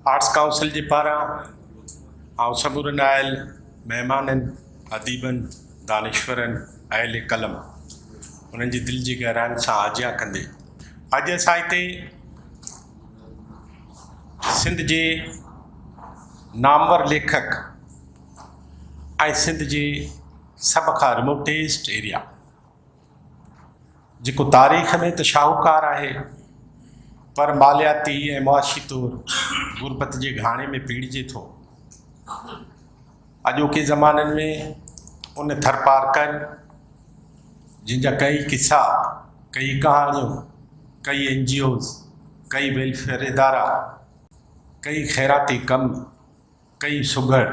Arts council जे पारां आउं सबूरनि आयल महिमाननि, अदीबनि, दानिश्वरनि, अहले कलम उन्हनि जी दिलि जी गहराइनि सां आजियां कंदे अॼु असां हिते सिंध जे नामवर लेखक ऐं सिंध जे सभ खां रिमोटेस्ट एरिया जेको तारीख़ में त शाहूकार आहे पर मालियाती ऐं मुआशी तौर गुरबत जे घाणे में पीड़िजे थो। अॼोके ज़माननि में उन थरपार कर जिनजा कई किस्सा, कई कहाणियूं, कई NGOs, कई वेलफेयर इदारा, कई ख़ैराती कम, कई सुघड़,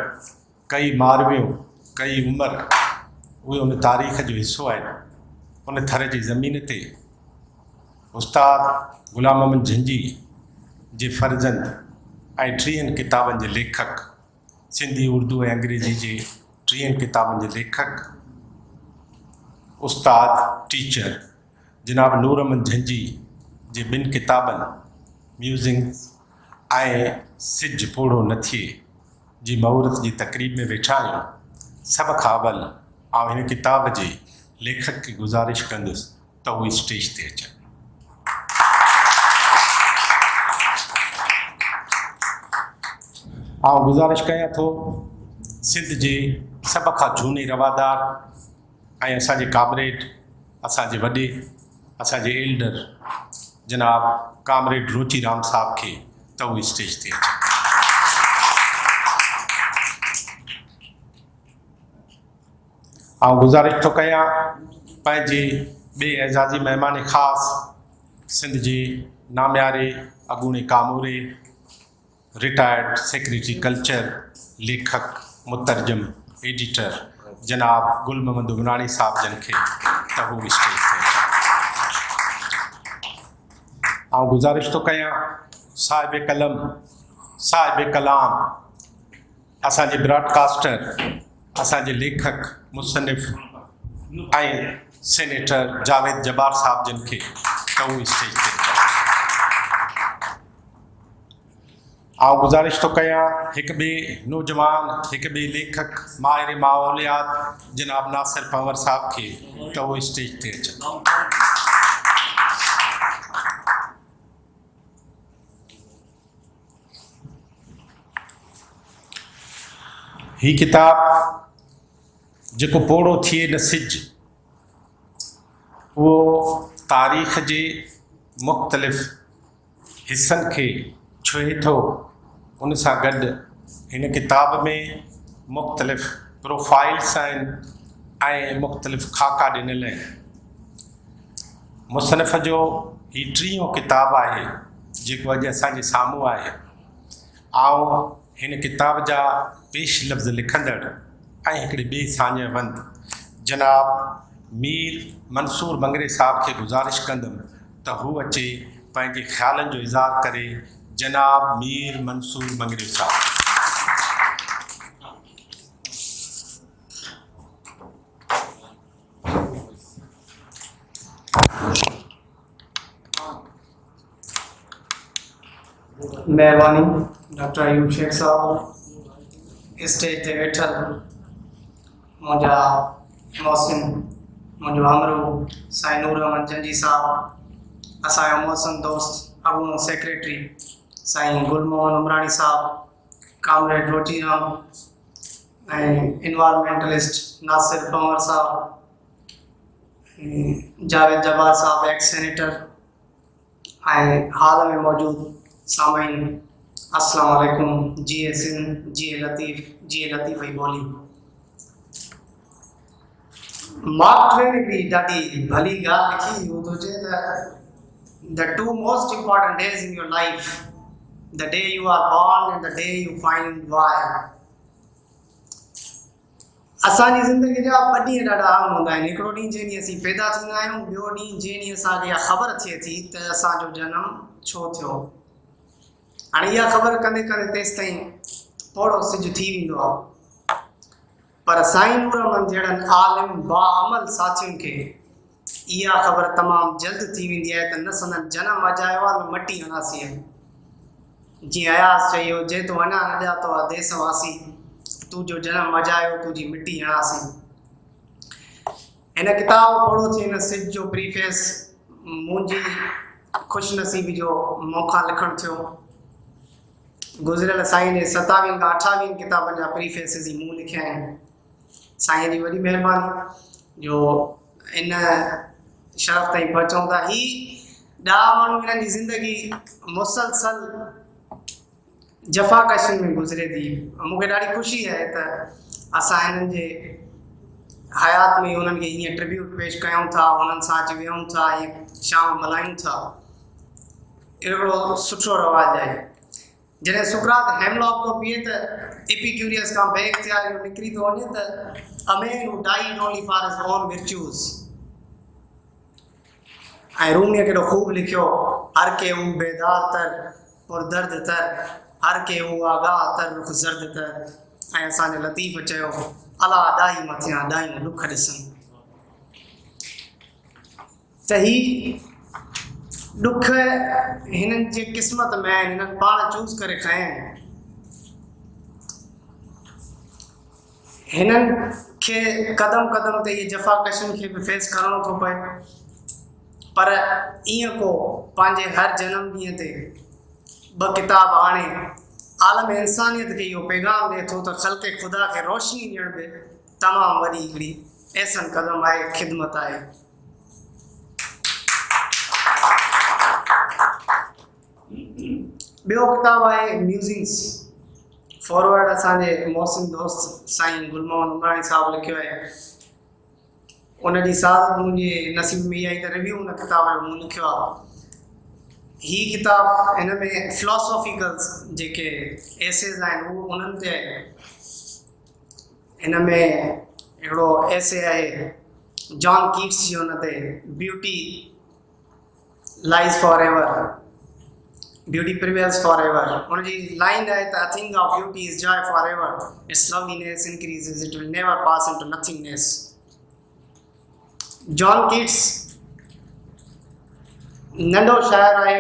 कई मारवियूं, कई उमर उहे उन तारीख़ जो हिसो आहिनि। उन थर जी ज़मीन ते उस्ताद ग़ुलाम मोहम्मद झंझी जे फ़र्ज़ंद ऐं 30 किताबनि जे लेखक, सिंधी, उर्दू ऐं अंग्रेज़ी जे 30 किताबनि जे लेखक उस्ताद टीचर जनाब नूर अहमद झंझी जे 2 किताबनि म्यूज़िंग्स ऐं सिज पोड़ो न थिए जी महूरत जी तक़रीब में वेठा आहियूं। सभ खां अवल आउं हिन किताब जे लेखक खे गुज़ारिश कंदुसि त उहे स्टेज ते अचनि। आउं गुज़ारिश कयां थो सिंध जे सभ खां झूने रवादार ऐं असांजे कामरेड, असांजे वॾे, असांजे एल्डर जनाब कामरेड रोचीराम साहब खे त उहे स्टेज ते अचनि। आउं गुज़ारिश थो कयां पंहिंजे ॿिए एज़ाज़ी महिमान ख़ासि सिंध जे नामियारे अॻूणे कामोरे, रिटायर्ड सेक्रेटरी कल्चर, लेखक, मुतरजम, एडिटर जनाब गुल मोहम्मद उमराणी साहब जन खे त हू स्टेज ते आउं गुज़ारिश थो कयां साहिब कलम, साहिब कलाम, असांजे ब्रॉडकास्टर, असांजे लेखक, मुसनिफ़ ऐं सेनेटर जावेद जबार साहब जन खे त हू स्टेज ते आउं गुज़ारिश थो कयां हिकु ॿिए नौजवान, हिकु ॿिए लेखक, माहिर माहौलियात जनाब नासिर पंवर साहब खे त उहो स्टेज ते अचनि। ही किताब जेको पोड़ो थिए न सिज, उहो तारीख़ जे मुख़्तलिफ़ हिस्सनि खे छुहे थो। उन सां गॾु हिन किताब में मुख़्तलिफ़ प्रोफाइल्स आहिनि ऐं मुख़्तलिफ़ ख़ाका ॾिनल आहिनि। मुसनिफ़ जो ही 30 किताब आहे जेको अॼु असांजे साम्हूं आहे। आउं हिन किताब जा पेश लफ़्ज़ लिखंदड़ ऐं हिकिड़े ॿिए सान्यवंत जनाब मीर मंसूर मंगरे साहब खे गुज़ारिश कंदुमि त हू अचे पंहिंजे ख़्यालनि जो इज़हार करे। जनाब मीर मंसूर मंगरे साहब। महिरबानी डॉक्टर अयूब शेख साहब, स्टेज ते वेठल मुंहिंजा मोहसिन, मुंहिंजो हमरो साईं नूर अहमद झंझी साहब, असांजा मोहसिन दोस्त अॻूणो सेक्रेटरी साईं गुल मोहम्मद उमराणी साहब, कामरेड रोचीराम ऐं इन्वायरमेंटलिस्ट नासिर पंवर साहब, जावेद जबार साहब एक्स सेनेटर ऐं हाल में मौजूद सामाईन, अस्सलाम वालेकुम। जिए सिंध, जिए लतीफ़, जिए लतीफ़ जी ॿोली। मार्क ट्वेन हिकिड़ी ॾाढी भली ॻाल्हि लिखी, हू थो चए त the 2 most important days in your life, the day you are born and the day you find why. असांजी ज़िंदगी जा 2 ॾींहं ॾाढा आम हूंदा आहिनि। हिकिड़ो ॾींहुं जंहिं ॾींहुं असीं पैदा थींदा आहियूं, ॿियो ॾींहुं जंहिं ॾींहुं असांखे इहा ख़बर थिए थी त असांजो जनमु छो थियो। हाणे इहा ख़बर कंदे कंदे तेसि ताईं थोरो सिज थी वेंदो आहे, पर साईं नूर अहमद जहिड़नि आलिम बाअमल साथियुनि खे इहा ख़बर तमामु जल्द थी वेंदी आहे त न संदन जनमु अजायो आहे, न मटी अनासी आहे। जीअं अयास चयो जे तूं अञा न ॼातो आहे देशवासी तुंहिंजो जनम अजायो तुंहिंजी मिटी हणासीं। हिन किताब पढ़ो थी हिन सिज जो प्रीफेस मुंहिंजी ख़ुशनसीबी जो मूंखां लिखणु थियो। गुज़िरियल साईं जे 27 खां 28 किताबनि जा प्रीफेसिस ई मूं लिखिया आहिनि। साईं जी वॾी महिरबानी जो इन शरफ़ ताईं पहुचूं था। ही 10 माण्हू हिननि जी ज़िंदगी मुसलसल जफ़ाकशियुनि में गुज़रे थी। मूंखे ॾाढी ख़ुशी आहे त असां हिननि जे हयात में उन्हनि खे हीअं ट्रिब्यूट पेश कयूं था, उन्हनि सां अची वियूं था, हीअं शाम मल्हायूं था। हिकिड़ो सुठो रवाजु आहे। जॾहिं सुकरात हेमलॉक थो पीए त एपिक्यूरियस खां बैग थिया इहो निकिरी थो वञे त अ मैन हू डाइड ओनली फॉर हिज ओन विर्च्यूज़। ऐं रूमीअ केॾो ख़ूब लिखियो, हर के हू बेदार तर और दर्द तर, हर के हू आगाह तर रुख ज़र्द तर। ऐं असांजे लतीफ़ चयो, अला ॾाही मथियां ॾाहियूं ॾुख ॾिसनि। त ही ॾुख हिननि जे क़िस्मत में आहिनि, हिननि पाण चूज़ करे खया आहिनि। हिननि खे क़दम क़दम ते इहे जफ़ाकशियुनि खे बि फेस करिणो थो पए। पर ईअं को पंहिंजे हर जनम ॾींहं ते 2 किताब आणे आलम इंसानियत खे इहो पैगाम ॾिए थो त ख़ल्क़े ख़ुदा खे रोशनी ॾियण बि तमामु वॾी हिकिड़ी ऐसन क़दम आहे, ख़िदमत आहे। ॿियो किताबु आहे म्यूज़िंग्स। फॉरवर्ड असांजे मोहसिन दोस्त साईं गुलमोहन उमराणी साहिबु लिखियो आहे। उनजी साथ मुंहिंजे नसीब में इहा ई त रिव्यू उन किताब जो मूं लिखियो आहे। ही किताब हिन में फिलोसॉफिकल्स जेके एसेज आहिनि उहो उन्हनि ते आहे। हिन में हिकिड़ो एसे आहे जॉन कीट्स जी, हुन ते ब्यूटी लाइज for ever, beauty prevails for ever. हुनजी लाइन आहे त a thing of beauty is Joy for ever, it's loveliness increases, it will never pass into nothingness. John Keats नंढो शाइर आहे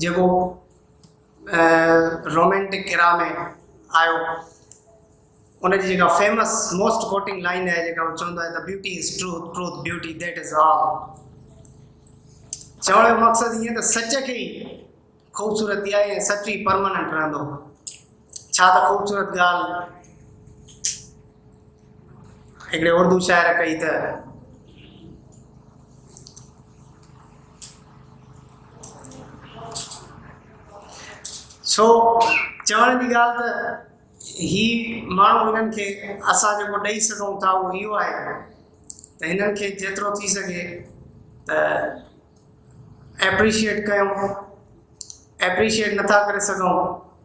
जेको रोमेंटिक इरा में आयो। उनजी जेका फेमस मोस्ट कोटिंग लाइन आहे जेका उहो चवंदो आहे त beauty is truth, truth beauty that is all. चवण जो मक़सदु ईअं त सच खे ई ख़ूबसूरती आहे ऐं सच ई परमानेंट रहंदो। छा त ख़ूबसूरत ॻाल्हि हिकिड़े उर्दू शाइर कई त सो चवण जी ॻाल्हि त ही माण्हू हिननि खे असां जेको ॾेई सघूं था उहो इहो आहे त हिननि खे जेतिरो थी सघे त एप्रिशिएट कयूं। एप्रिशिएट नथा करे सघूं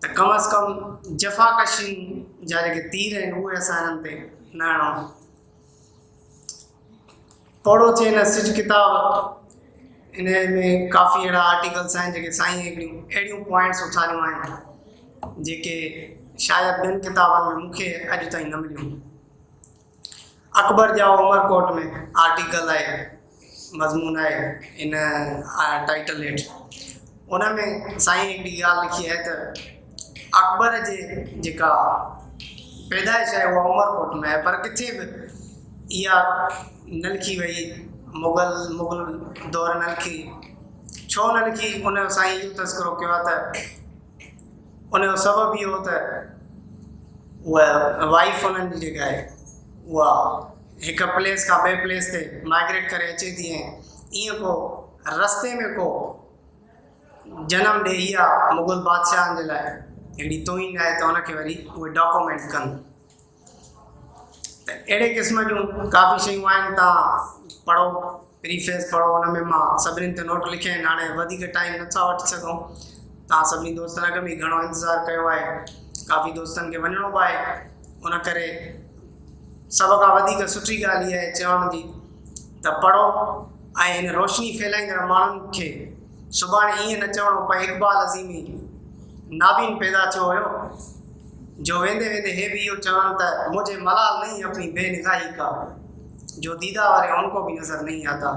त कम अज़ कम जफ़ाकशियुनि जा जेके तीर आहिनि उहे असां हिननि ते न हणूं। पढ़ो थिए हिन सिज किताब। इन में काफ़ी अहिड़ा आर्टिकल्स आहिनि जेके साईं हिकिड़ियूं अहिड़ियूं पॉइंट्स उथारियूं आहिनि जेके शायदि ॿियनि किताबनि में मूंखे अॼु ताईं न मिलियूं। अकबर जा उमरकोट में आर्टिकल आहे, मज़मून आहे इन टाइटल हेठि। उन में साईं हिकिड़ी ॻाल्हि लिखी आहे त अकबर जे जेका पैदाइश आहे उहा उमरकोट में आहे, पर किथे बि इहा न लिखी वई मुग़ल दौर न लिखी। छो न लिखी? उनजो साईं इहो तज़किरो कयो आहे त उनजो सबबु इहो त उहा वाइफ उन्हनि जी जेका आहे उहा हिकु प्लेस खां ॿिए प्लेस ते माइग्रेट करे अचे थी ऐं ईअं को रस्ते में को जनम ॾे इहा मुग़ल बादशाहनि जे लाइ हिकिड़ी तोहीन आहे त उनखे वरी उहे डॉक्यूमेंट कनि। त अहिड़े क़िस्म जूं काफ़ी शयूं आहिनि। तव्हां पढ़ो, प्रीफेस पढ़ो। हुन में मां सभिनीनि ते नोट लिखिया आहिनि। हाणे वधीक टाइम नथा वठी सघूं। तव्हां सभिनी दोस्तनि अॻ में घणो इंतज़ारु कयो आहे। काफ़ी दोस्तनि खे वञिणो बि आहे। उन करे सभ खां वधीक सुठी ॻाल्हि इहा आहे चवण जी त पढ़ो ऐं हिन रोशनी फैलाईंदड़ माण्हुनि खे सुभाणे ईअं न चवणो पए इक़बाल अज़ीमी नाबीन पैदा थियो हुयो जो वेंदे वेंदे हे भी इहो चवनि त मुझे मलाल नहीं अपनी बेनिगाही का, जो दीदा वारे उनको भी नज़र नहीं आता।